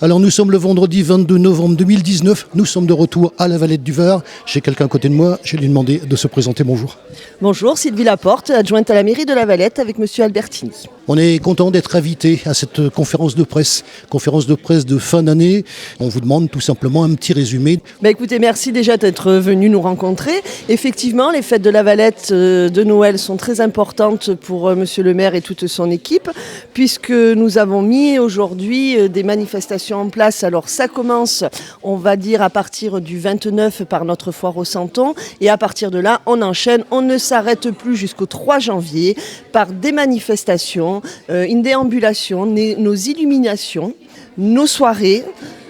Alors nous sommes le vendredi 22 novembre 2019, nous sommes de retour à la Valette du Var. J'ai quelqu'un à côté de moi, je vais lui demander de se présenter. Bonjour. Bonjour, Sylvie Laporte, adjointe à la mairie de la Valette avec monsieur Albertini. On est content d'être invité à cette conférence de presse de fin d'année. On vous demande tout simplement un petit résumé. Écoutez, merci déjà d'être venu nous rencontrer. Effectivement, les fêtes de la Valette de Noël sont très importantes pour monsieur le maire et toute son équipe, puisque nous avons mis aujourd'hui des manifestations en place. Alors ça commence, on va dire, à partir du 29 par notre foire au Santon, et à partir de là, on enchaîne, on ne s'arrête plus jusqu'au 3 janvier par des manifestations, une déambulation, nos illuminations, nos soirées,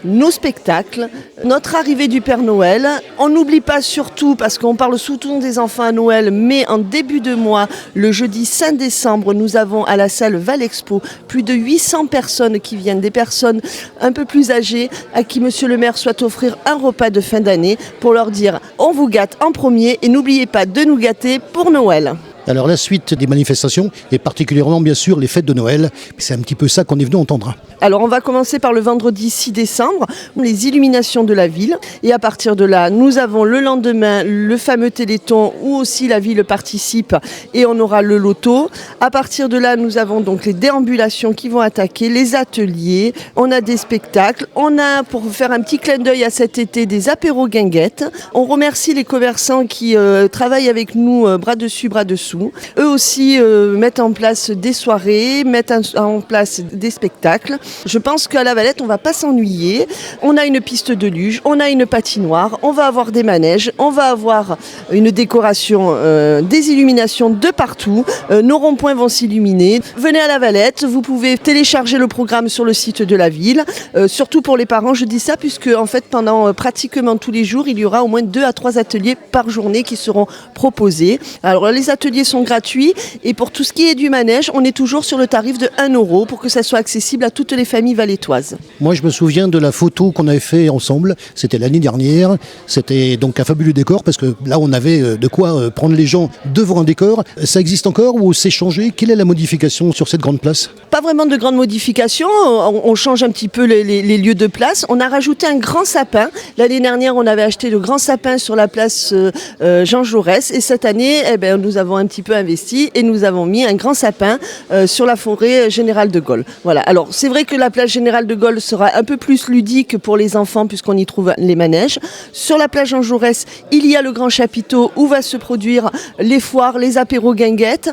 nos spectacles, notre arrivée du Père Noël. On n'oublie pas surtout, parce qu'on parle surtout des enfants à Noël, mais en début de mois, le jeudi 5 décembre, nous avons à la salle Valexpo plus de 800 personnes qui viennent, des personnes un peu plus âgées à qui monsieur le maire souhaite offrir un repas de fin d'année pour leur dire on vous gâte en premier et n'oubliez pas de nous gâter pour Noël. Alors la suite des manifestations, et particulièrement bien sûr les fêtes de Noël, c'est un petit peu ça qu'on est venu entendre. Alors on va commencer par le vendredi 6 décembre, les illuminations de la ville. Et à partir de là, nous avons le lendemain le fameux Téléthon où aussi la ville participe et on aura le loto. À partir de là, nous avons donc les déambulations qui vont attaquer, les ateliers, on a des spectacles, on a, pour faire un petit clin d'œil à cet été, des apéros guinguettes. On remercie les commerçants qui travaillent avec nous bras dessus, bras dessous. Eux aussi mettent en place des soirées, mettent en place des spectacles. Je pense qu'à la Valette, on ne va pas s'ennuyer. On a une piste de luge, on a une patinoire, on va avoir des manèges, on va avoir une décoration, des illuminations de partout. Nos ronds-points vont s'illuminer. Venez à la Valette, vous pouvez télécharger le programme sur le site de la ville. Surtout pour les parents, je dis ça puisque en fait, pendant pratiquement tous les jours, il y aura au moins 2 à 3 ateliers par journée qui seront proposés. Alors les ateliers sont gratuits et pour tout ce qui est du manège, on est toujours sur le tarif de 1 € pour que ça soit accessible à toutes les familles valettoises. Moi je me souviens de la photo qu'on avait fait ensemble, c'était l'année dernière, c'était donc un fabuleux décor parce que là on avait de quoi prendre les gens devant un décor. Ça existe encore ou c'est changé? Quelle est la modification sur cette grande place? Pas vraiment de grande modification, on change un petit peu les lieux de place. On a rajouté un grand sapin. L'année dernière on avait acheté le grand sapin sur la place Jean Jaurès et cette année nous avons un petit peu investi et nous avons mis un grand sapin sur la forêt Général de Gaulle. Voilà. Alors c'est vrai que la place Général de Gaulle sera un peu plus ludique pour les enfants puisqu'on y trouve les manèges. Sur la plage Jean Jaurès, il y a le grand chapiteau où va se produire les foires, les apéros guinguettes.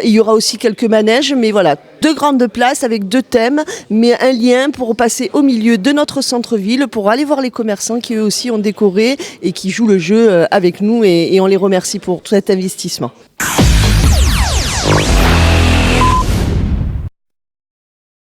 Il y aura aussi quelques manèges, mais voilà, 2 grandes places avec 2 thèmes, mais un lien pour passer au milieu de notre centre-ville pour aller voir les commerçants qui eux aussi ont décoré et qui jouent le jeu avec nous et on les remercie pour tout cet investissement.